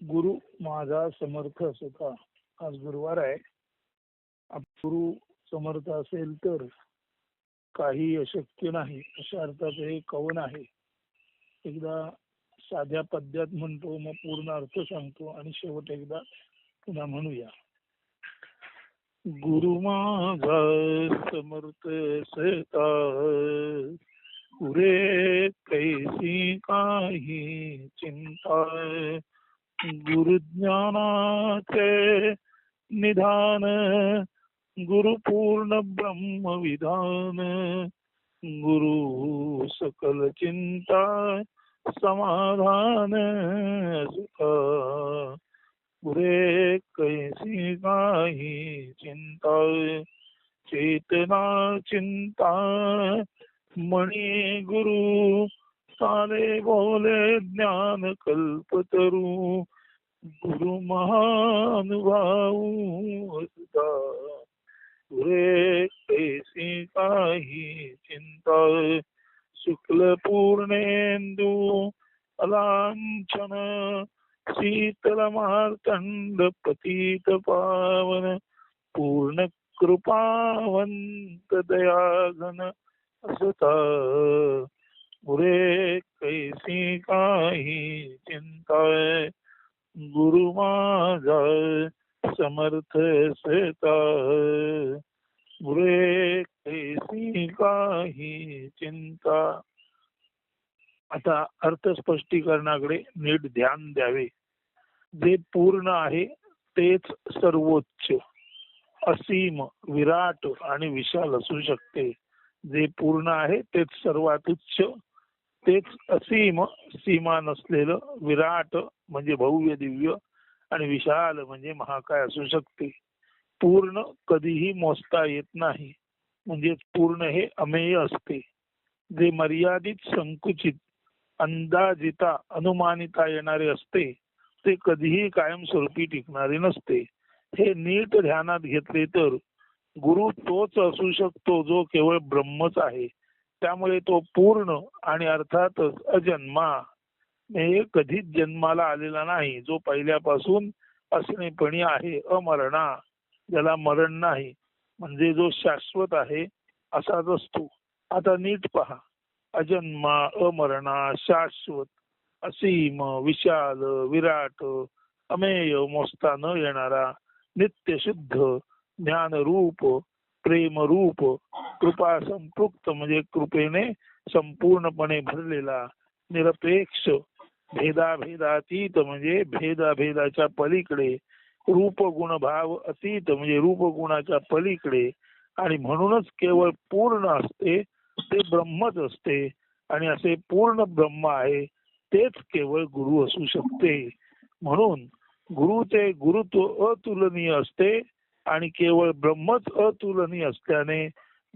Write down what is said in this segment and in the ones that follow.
गुरु माझा समर्थ असता. आज गुरुवार आहे. गुरु समर्थ असेल तर काही अशक्य नाही अशा अर्थाचं हे कवन आहे. एकदा साध्या पद्यात म्हणतो, मग पूर्ण अर्थ सांगतो आणि शेवट एकदा पुन्हा म्हणूया. गुरु माझा समर्थ असता, पुरे कैसी काही चिंता. गुरुज्ञानाचे निधान, गुरु पूर्ण ब्रह्म विधान. गुरु सकल चिंता समाधान सुखा. पुरे कैसी काही चिंता, चेतना चिंता मणि गुरु. साले बोले ज्ञान कल्पतरू, गुरु महानुभाव असता. पुरे कैसी काही चिंता, शुक्ल पूर्णेंदू अलांछन. शीतल मार्तंड पतित पावन, पूर्ण कृपावंत दयाघन असता. पुरे कैसी काही चिंता, गुरु माझा समर्थ असता. पुरे कैसी काही चिंता. आता अर्थ स्पष्टीकरणाकडे नीट ध्यान द्यावे. जे पूर्ण आहे तेच सर्वोच्च, असीम, विराट आणि विशाल असू शकते. जे पूर्ण आहे तेच सर्वात उच्च, तेच असीम, सीमा नसलेलं, विराट म्हणजे भव्य दिव्य आणि विशाल म्हणजे महाकाय असू शकते. पूर्ण कधीही मोजता येत नाही, म्हणजे पूर्ण हे अमेय असते. जे मर्यादित, संकुचित, अंदाजिता, अनुमानिता येणारे असते ते कधीही कायमस्वरूपी टिकणारे नसते. हे नीट ध्यानात घेतले तर गुरु तोच असू शकतो जो केवळ ब्रह्मच आहे. त्यामुळे तो पूर्ण आणि अर्थातच अजन्मा, हे कधीच जन्माला आलेला नाही, जो पहिल्यापासून असणेपणी आहे. अमरणा, ज्याला मरण नाही, म्हणजे जो शाश्वत आहे असाच असतो. आता नीट पहा. अजन्मा, अमरणा, शाश्वत, असीम, विशाल, विराट, अमेय, मोजता न येणारा, नित्य शुद्ध, ज्ञान रूप, प्रेम रूप, कृपा संपृक्त म्हणजे कृपेने संपूर्णपणे भरलेला, निरपेक्ष, भेदाभेदातीत म्हणजे भेदाभेदाच्या पलीकडे, रूप गुण भाव अतीत म्हणजे रूप गुणाच्या पलीकडे, आणि म्हणूनच केवळ पूर्ण असते ते ब्रह्मच असते. आणि असे पूर्ण ब्रह्म आहे तेच केवळ गुरु असू शकते. म्हणून गुरुचे गुरुत्व अतुलनीय असते आणि केवळ ब्रह्मच अतुलनीय असल्याने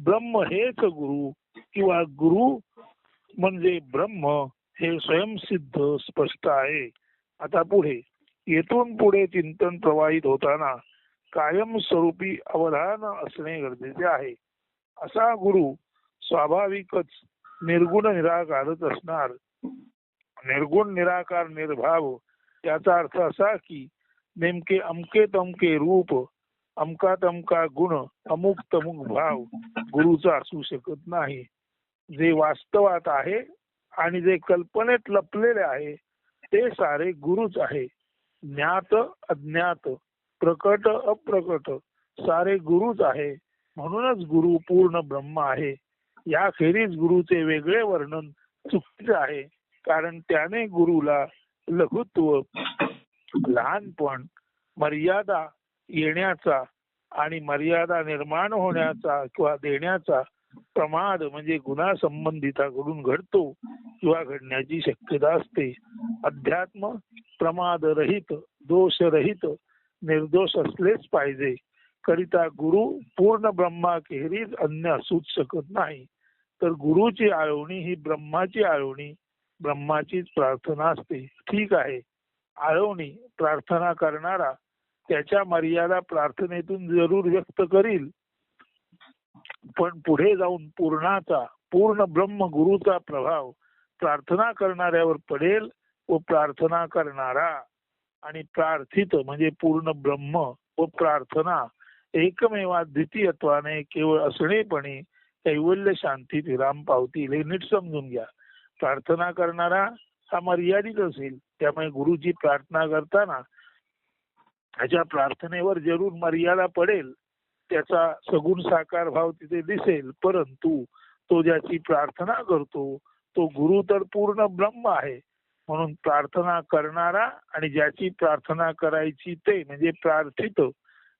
ब्रह्म हेच गुरु किंवा गुरु म्हणजे ब्रह्म हे स्वयंसिद्ध स्पष्ट आहे. आता पुढे, येथून पुढे चिंतन प्रवाहित होताना कायमस्वरूपी अवधान असणे गरजेचे आहे. असा गुरु स्वाभाविकच निर्गुण निराकारच असणार. निर्गुण निराकार निर्भाव याचा अर्थ असा की नेमके अमके तमके रूप, अमका तमका गुण, अमुक तमुक भाव गुरुचा असू शकत नाही. जे वास्तवात आहे आणि जे कल्पनेत लपलेले आहे ते सारे गुरुच आहे. ज्ञात अज्ञात, प्रकट अप्रकट सारे गुरुच आहे. म्हणूनच गुरु पूर्ण ब्रह्म आहे. याखेरीज गुरुचे वेगळे वर्णन चुकीचे आहे, कारण त्याने गुरुला लघुत्व, लहानपण, मर्यादा येण्याचा आणि मर्यादा निर्माण होण्याचा किंवा देण्याचा प्रमाद म्हणजे गुणासंबंधिताकडून घडतो किंवा घडण्याची शक्यता असते. अध्यात्म प्रमाद रहित, दोष रहित, निर्दोष असलेच पाहिजे. करिता गुरु पूर्ण ब्रह्माखेरीज अन्य असूच शकत नाही. तर गुरुची आळवणी ही ब्रह्माची आळवणी, ब्रह्माचीच प्रार्थना असते. ठीक आहे, आळवणी प्रार्थना करणारा त्याच्या मर्यादा प्रार्थनेतून जरूर व्यक्त करील, पण पुढे जाऊन पूर्णाचा, पूर्ण ब्रह्म गुरुचा प्रभाव प्रार्थना करणाऱ्यावर पडेल व प्रार्थना करणारा आणि प्रार्थित म्हणजे पूर्ण ब्रह्म व प्रार्थना एकमेवा द्वितीयत्वाने केवळ असणेपणे कैवल्य शांतीत विराम पावतील. हे नीट समजून घ्या. प्रार्थना करणारा हा मर्यादित असेल, त्यामुळे गुरुची प्रार्थना करताना त्याच्या प्रार्थनेवर जरूर मर्यादा पडेल, त्याचा सगुण साकार भाव तिथे दिसेल, परंतु तो ज्याची प्रार्थना करतो तो गुरु तर पूर्ण ब्रह्म आहे. म्हणून प्रार्थना करणारा आणि ज्याची प्रार्थना करायची ते म्हणजे प्रार्थित,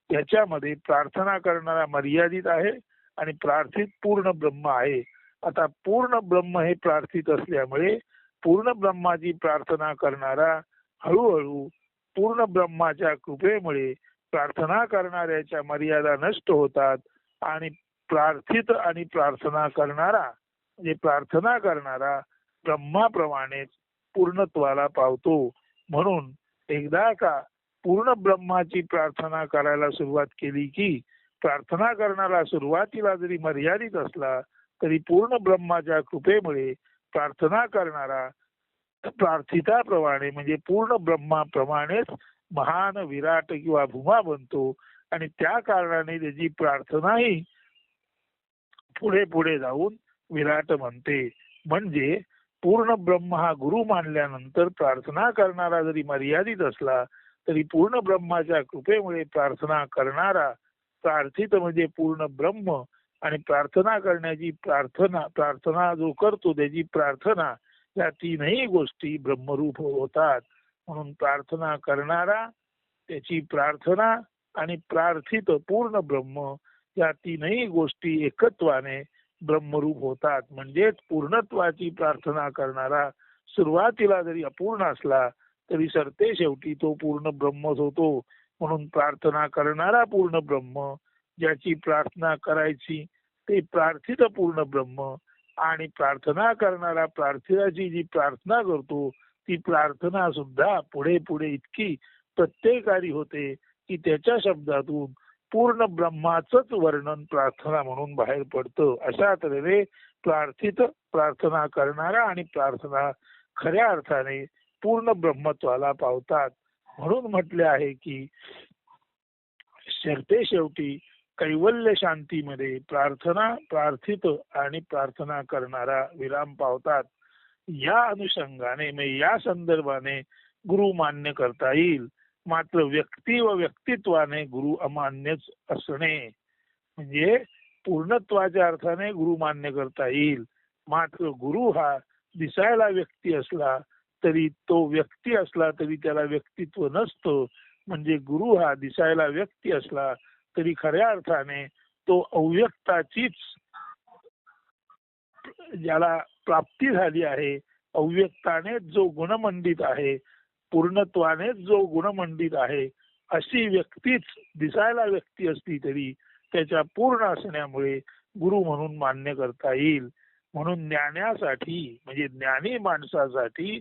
याच्यामध्ये प्रार्थना करणारा मर्यादित आहे आणि प्रार्थित पूर्ण ब्रह्म आहे. आता पूर्ण ब्रह्म हे प्रार्थित असल्यामुळे पूर्ण ब्रह्माची प्रार्थना करणारा हळूहळू पूर्ण ब्रह्माच्या कृपेमुळे प्रार्थना करणाऱ्याच्या मर्यादा नष्ट होतात आणि प्रार्थित आणि प्रार्थना करणारा म्हणजे प्रार्थना करणारा ब्रह्माप्रमाणेच पूर्णत्वाला पावतो. म्हणून एकदा का पूर्ण ब्रह्माची प्रार्थना करायला सुरुवात केली की प्रार्थना करणारा सुरुवातीला जरी मर्यादित असला तरी पूर्ण ब्रह्माच्या कृपेमुळे प्रार्थना करणारा प्रार्थिताप्रमाणे म्हणजे पूर्ण ब्रह्माप्रमाणेच महान विराट किंवा भूमा बनतो आणि त्या कारणाने त्याची प्रार्थनाही पुढे पुढे जाऊन विराट बनते. म्हणजे पूर्ण ब्रह्म हा गुरु मानल्यानंतर प्रार्थना करणारा जरी मर्यादित असला तरी पूर्ण ब्रह्माच्या कृपेमुळे प्रार्थना करणारा प्रार्थित म्हणजे पूर्ण ब्रह्म आणि प्रार्थना करण्याची प्रार्थना जो करतो त्याची प्रार्थना, या तीनही गोष्टी ब्रह्मरूप होतात. म्हणून प्रार्थना करणारा, त्याची प्रार्थना आणि प्रार्थित पूर्ण ब्रह्म या तीनही गोष्टी एकत्वाने ब्रह्मरूप होतात. म्हणजेच पूर्णत्वाची प्रार्थना करणारा सुरुवातीला जरी अपूर्ण असला तरी सरते शेवटी तो पूर्ण ब्रह्मच होतो. म्हणून प्रार्थना करणारा पूर्ण ब्रह्म, ज्याची प्रार्थना करायची ते प्रार्थित पूर्ण ब्रह्म आणि प्रार्थना करणारा प्रार्थिताची जी प्रार्थना करतो ती प्रार्थना सुद्धा पुढे पुढे इतकी प्रत्येकारी होते की त्याच्या शब्दातून पूर्ण ब्रह्माचंच वर्णन प्रार्थना म्हणून बाहेर पडतं. अशा तऱ्हेने प्रार्थित, प्रार्थना करणारा आणि प्रार्थना खऱ्या अर्थाने पूर्ण ब्रह्मत्वाला पावतात. म्हणून म्हटले आहे की सरते शेवटी कैवल्य शांतीमध्ये प्रार्थना, प्रार्थित आणि प्रार्थना करणारा विराम पावतात. या अनुषंगाने म्हणजे या संदर्भाने गुरु मान्य करता येईल. मात्र व्यक्ती व व्यक्तित्वाने गुरु अमान्यच असणे म्हणजे पूर्णत्वाच्या अर्थाने गुरु मान्य करता येईल. मात्र गुरु हा दिसायला व्यक्ती असला तरी तो व्यक्ती असला तरी त्याला व्यक्तित्व नसतं. म्हणजे गुरु हा दिसायला व्यक्ती असला तरी खऱ्या अर्थाने तो अव्यक्ताचीच ज्याला प्राप्ती झाली आहे, अव्यक्तानेच जो गुणमंडित आहे, पूर्णत्वानेच जो गुणमंडित आहे, अशी व्यक्तीच दिसायला व्यक्ती असली तरी त्याच्या पूर्ण असण्यामुळे गुरु म्हणून मान्य करता येईल. म्हणून ज्ञानासाठी म्हणजे ज्ञानी माणसासाठी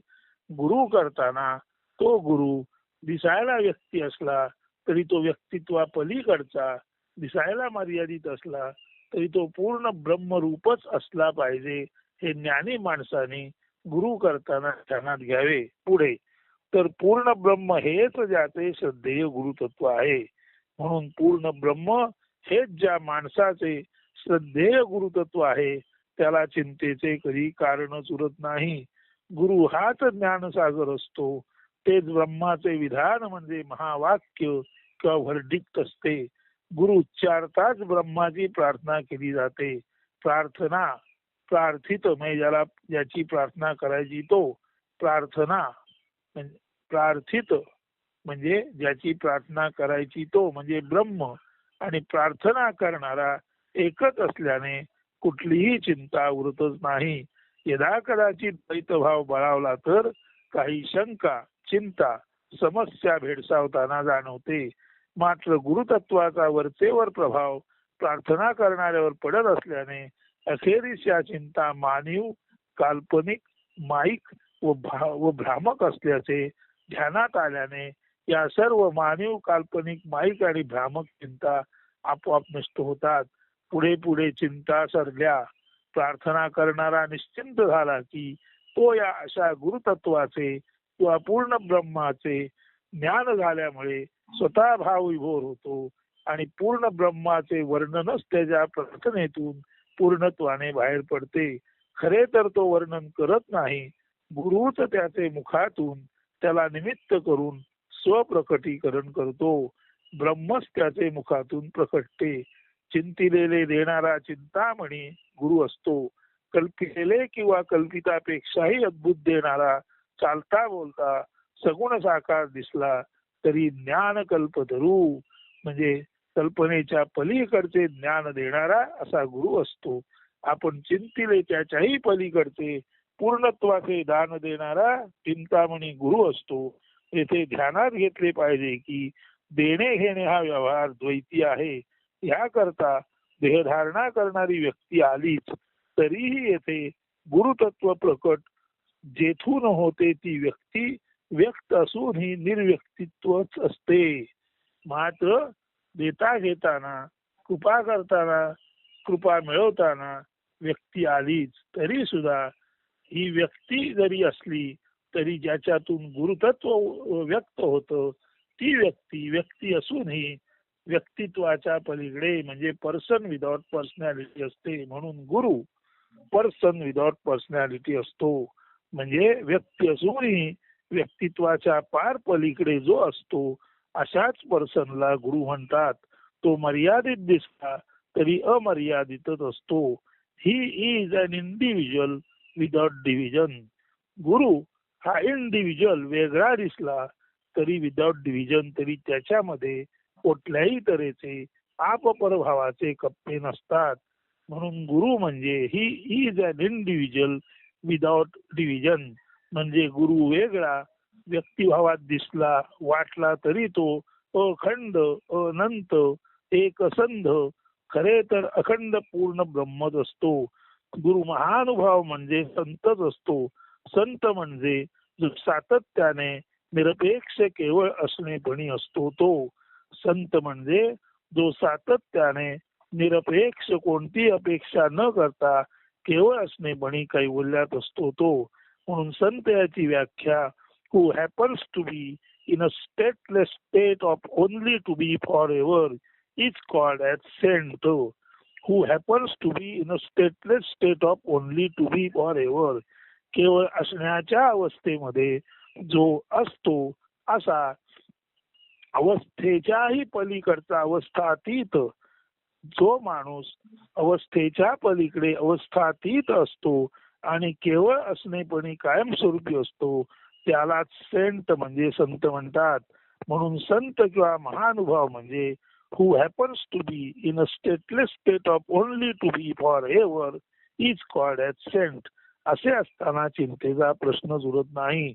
गुरु करताना तो गुरु दिसायला व्यक्ती असला तरी तो व्यक्तित्वा पलीकडचा, दिसायला मर्यादित असला तरी तो पूर्ण ब्रह्मरूपच असला पाहिजे. हे ज्ञानी माणसाने गुरु करताना ध्यानात घ्यावे. पुढे तर पूर्ण ब्रह्म हेच ज्याचे श्रद्धेय गुरुतत्व आहे. म्हणून पूर्ण ब्रह्म हेच ज्या माणसाचे श्रद्धेय गुरुतत्व आहे त्याला चिंतेचे कधी कारणच उरत नाही. गुरु हाच ज्ञानसागर असतो. तेच ब्रह्माचे विधान म्हणजे महावाक्य किंवा व्हर्डिक्ट असते. गुरु उच्चारताच ब्रह्माची प्रार्थना केली जाते. प्रार्थना, प्रार्थित म्हणजे ज्याला ज्याची प्रार्थना करायची तो प्रार्थना, प्रार्थित म्हणजे ज्याची प्रार्थना करायची तो म्हणजे ब्रह्म आणि प्रार्थना करणारा एकच असल्याने कुठलीही चिंता उरतच नाही. यदा कदाचित द्वैतभाव बळावला तर काही शंका, चिंता, समस्या भेडसावताना जाणवते. मात्र गुरुतत्वाचा वरचेवर प्रभाव प्रार्थना करणाऱ्यावर पडत असल्याने अखेरीस या चिंता मानव, काल्पनिक, माईक व भ्रामक असल्याचे ध्यानात आल्याने या सर्व मानव, काल्पनिक, माईक आणि भ्रामक चिंता आपोआप नष्ट होतात. पुढे पुढे चिंता सरल्या. प्रार्थना करणारा निश्चिंत झाला की तो या अशा गुरुतत्वाचे किंवा पूर्ण ब्रह्माचे ज्ञान झाल्यामुळे स्वतः भाव विभोर होतो आणि पूर्ण ब्रह्माचे वर्णनच त्याच्या प्रार्थनेतून पूर्णत्वाने बाहेर पडते. खरे तर तो वर्णन करत नाही, गुरुच त्याचे मुखातून त्याला निमित्त करून स्वप्रकटीकरण करतो. ब्रह्मच त्याचे मुखातून प्रकटते. चिंतिलेले देणारा चिंतामणी गुरु असतो. कल्पिलेले किंवा कल्पितापेक्षाही अद्भुत देणारा चालता बोलता सगुण साकार दिसला तरी ज्ञान कल्पतरू म्हणजे कल्पनेच्या पलीकडचे ज्ञान देणारा असा गुरु असतो. आपण चिंतिले त्याच्याही पलीकडचे पूर्णत्वाचे दान देणारा चिंतामणी गुरु असतो. येथे ध्यानात घेतले पाहिजे की देणे घेणे हा व्यवहार द्वैती आहे. याकरता देहधारणा करणारी व्यक्ती आलीच तरीही येथे गुरुतत्व प्रकट जेथून होते ती व्यक्ती व्यक्त असून ही निर्व्यक्तित्वच असते. मात्र देता घेताना कृपा करताना कृपा मिळवताना व्यक्ती आलीच तरी सुद्धा ही व्यक्ती जरी असली तरी ज्याच्यातून गुरुतत्व व्यक्त होतं ती व्यक्ती व्यक्ती असूनही व्यक्तित्वाच्या पलीकडे म्हणजे पर्सन विदाउट पर्सनॅलिटी असते. म्हणून गुरु पर्सन विदाउट पर्सनॅलिटी असतो. म्हणजे व्यक्ती असूनही व्यक्तित्वाच्या पार पलीकडे जो असतो अशाच पर्सनला गुरु म्हणतात. तो मर्यादित दिसला तरी अमर्यादितच असतो. He is an individual without division. गुरु हा इंडिव्हिज्युअल वेगळा दिसला तरी विदाउट डिव्हिजन तरी त्याच्यामध्ये कुठल्याही तऱ्हेचे आपपरभावाचे कप्पे नसतात. म्हणून गुरु म्हणजे he is an individual without division. म्हणजे गुरु वेगळा व्यक्तिभावात दिसला वाटला तरी तो अखंड अनंत एकसंध खरे तर अखंड पूर्ण ब्रह्मच असतो. गुरु महानुभाव म्हणजे संतच असतो. संत म्हणजे जो सातत्याने निरपेक्ष केवळ असणेपणी असतो तो. संत म्हणजे जो सातत्याने निरपेक्ष कोणती अपेक्षा न करता केवळ असणेपणी कैवल्यात असतो तो. म्हणून संत याची व्याख्या who happens to be in a stateless state of only to be forever is called as saint. Who happens to be in a stateless state of only to be forever केवळ असण्याच्या अवस्थेमध्ये जो असतो असा अवस्थेच्याही पलीकडचा अवस्थातीत जो माणूस अवस्थेच्या पलीकडे अवस्थातीत असतो आणि केवळ असणेपणी कायमस्वरूपी असतो त्याला सेंट म्हणजे संत म्हणतात. म्हणून संत किंवा महानुभाव म्हणजे who happens to be in a stateless state of only to be forever is called as saint. असे असताना चिंतेचा प्रश्नच उरत नाही.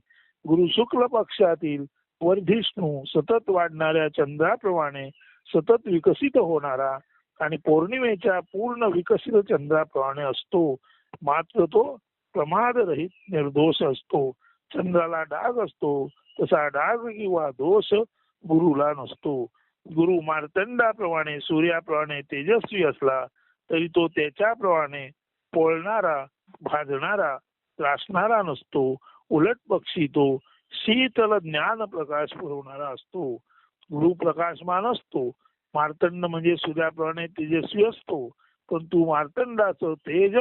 गुरु शुक्ल पक्षातील वर्धिष्णू सतत वाढणाऱ्या चंद्राप्रमाणे सतत विकसित होणारा आणि पौर्णिमेच्या पूर्ण विकसित चंद्राप्रमाणे असतो. मात्र तो प्रमादरहित निर्दोष असतो. चंद्राला डाग असतो तसा डाग किंवा दोष गुरुला नसतो. गुरु मार्तंडाप्रमाणे सूर्याप्रमाणे तेजस्वी असला तरी तो त्याच्याप्रमाणे पोळणारा भाजणारा त्रासणारा नसतो. उलट पक्षी तो शीतल ज्ञान प्रकाश पुरवणारा असतो. गुरु प्रकाशमान असतो. मार्तंड म्हणजे सूर्याप्रमाणे तेजस्वी असतो परंतु मार्तंडाचं तेज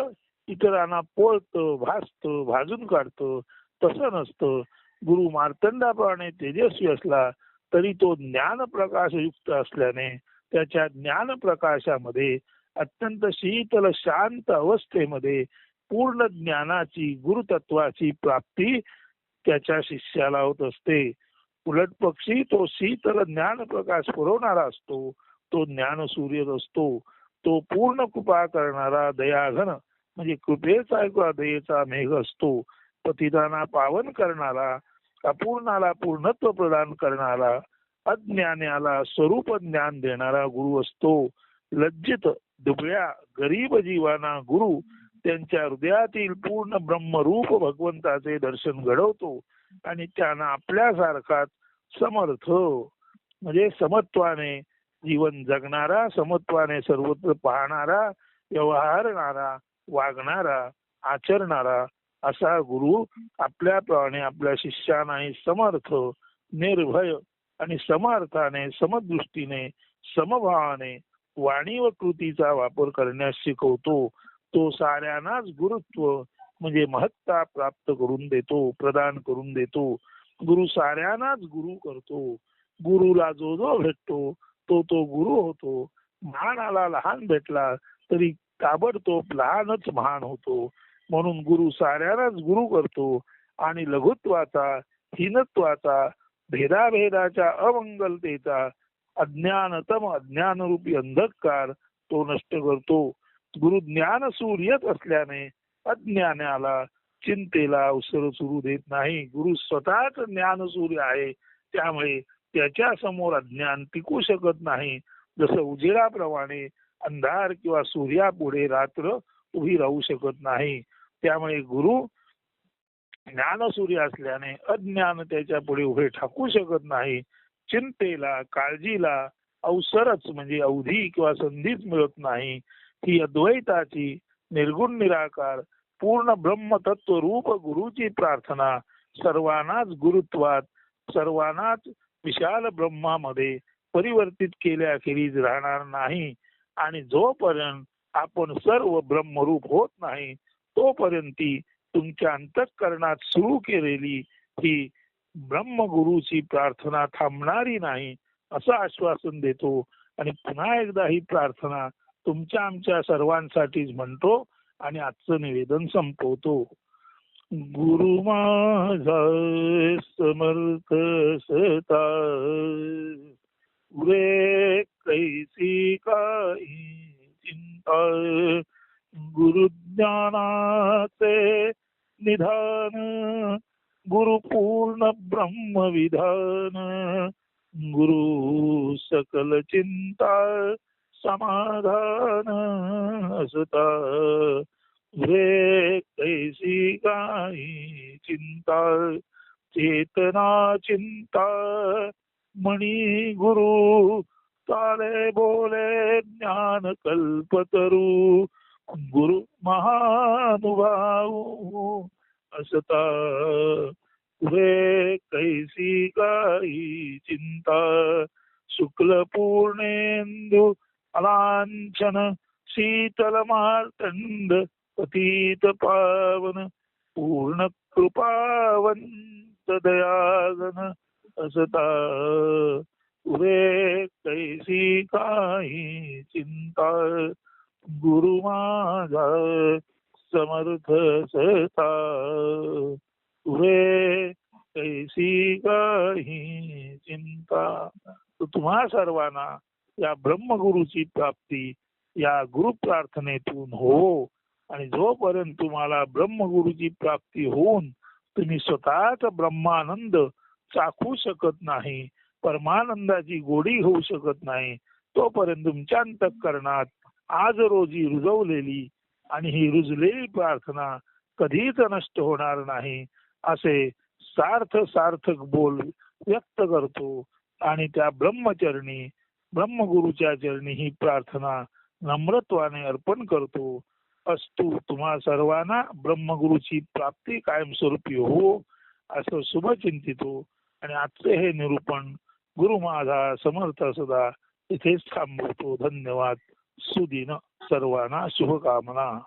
इतरांना पोळतं भासतं भाजून काढतं तसं नसतं. गुरु मार्तंडाप्रमाणे तेजस्वी असला तरी तो ज्ञान प्रकाश युक्त असल्याने त्याच्या ज्ञान प्रकाशामध्ये अत्यंत शीतल शांत अवस्थेमध्ये पूर्ण ज्ञानाची गुरुतत्वाची प्राप्ती त्याच्या शिष्याला होत असते. उलट पक्षी तो शीतल ज्ञान प्रकाश पुरवणारा असतो. तो ज्ञान सूर्यच असतो. तो पूर्ण कृपा करणारा दयाघन म्हणजे कृपेचा किंवा दयेचा मेघ असतो. पतितांना पावन करणारा अपूर्णाला पूर्णत्व प्रदान करणारा अज्ञानाला स्वरूप ज्ञान देणारा गुरु असतो. लज्जित दुबळ्या गरीब जीवांना गुरु त्यांच्या हृदयातील पूर्ण ब्रह्मरूप भगवंताचे दर्शन घडवतो आणि त्यांना आपल्यासारखाच समर्थ म्हणजे समत्वाने जीवन जगणारा समत्वाने सर्वत्र पाहणारा व्यवहारणारा वागणारा आचरणारा असा गुरु आपल्याप्रमाणे आपल्या शिष्यांनाही समर्थ निर्भय आणि समर्थाने, समदृष्टीने, समभावाने वाणी व कृतीचा वापर करण्यास शिकवतो. तो साऱ्यांनाच गुरुत्व म्हणजे महत्ता प्राप्त करून देतो, प्रदान करून देतो. गुरु साऱ्यांनाच गुरु करतो. गुरुला जो जो भेटतो तो तो गुरु होतो. महानाला लहान भेटला तरी ताबडतोब लहानच महान होतो. म्हणून गुरु साऱ्यांनाच गुरु करतो आणि लघुत्वाचा, हीनत्वाचा, भेदाभेदाच्या, अमंगलतेचा अज्ञानतम अज्ञानरूपी अंधकार तो नष्ट करतो. गुरु ज्ञान सूर्यच असल्याने अज्ञानाला, चिंतेला अवसर सुरू देत नाही. गुरु स्वतःच ज्ञान सूर्य आहे, त्यामुळे त्याच्या समोर अज्ञान टिकू शकत नाही. जसं उजेडाप्रमाणे अंधार किंवा सूर्यापुढे रात्र उभी राहू शकत नाही. त्यामुळे गुरु ज्ञानसूर्य असल्याने अज्ञान त्याच्या पुढे उभे ठाकू शकत नाही. चिंतेला, काळजीला अवसरच म्हणजे अवधी किंवा संधीच मिळत नाही. ही अद्वैताची निर्गुण निराकार पूर्ण ब्रह्मतत्व रूप गुरुची प्रार्थना सर्वांनाच गुरुत्वात, सर्वांनाच विशाल ब्रह्मामध्ये परिवर्तित केल्याखेरीज राहणार नाही. आणि जोपर्यंत आपण सर्व ब्रह्मरूप होत नाही तोपर्यंत तुमच्या अंतःकरणात सुरू केलेली ही ब्रह्मगुरूची प्रार्थना थांबणारी नाही असं आश्वासन देतो. आणि पुन्हा एकदा ही प्रार्थना तुमच्या आमच्या सर्वांसाठीच म्हणतो आणि आजचं निवेदन संपवतो. गुरु माझा समर्थ सता, उरे कैसी काही चिंता, गुरुज्ञानाचे निधान, गुरु पूर्ण ब्रह्म विधान, गुरु सकल चिंता समाधान असता, रे कैसी काही चिंता, चेतना चिंता मणि गुरु, चाले बोले ज्ञान कल्पतरू, गुरु महानुभाव असता, रे कैसी काही चिंता, शुक्ल पूर्णेंदु अलांछन, शीतल मार्तंड पतित पावन, पूर्ण कृपावंत दयागन असता, रे कैसी काही चिंता, गुरु माझा समर्थ सता, रे कैसी काही चिंता. तर तुम्हा सर्वांना या ब्रह्मगुरूची प्राप्ती या गुरु प्रार्थनेतून हो. आणि जोपर्यंत तुम्हाला ब्रह्मगुरूची प्राप्ती होऊन तुम्ही स्वतःच ब्रह्मानंद चाखू शकत नाही, परमानंदाची गोडी होऊ शकत नाही, तोपर्यंत तुमच्या अंतःकरणात आज रोजी रुजवलेली आणि ही रुजलेली प्रार्थना कधीच नष्ट होणार नाही असे सार्थक बोल व्यक्त करतो. आणि त्या ब्रह्मचरणी, ब्रह्मगुरूच्या चरणी ही प्रार्थना नम्रत्वाने अर्पण करतो. अस्तु तुम्हा सर्वांना ब्रह्मगुरूची प्राप्ती कायमस्वरूपी हो असं शुभचिंतितो. आणि आजचे हे निरूपण गुरु माझा समर्थ सदा इथेच थांबवतो. धन्यवाद. सुदिन. सर्वांना शुभकामना.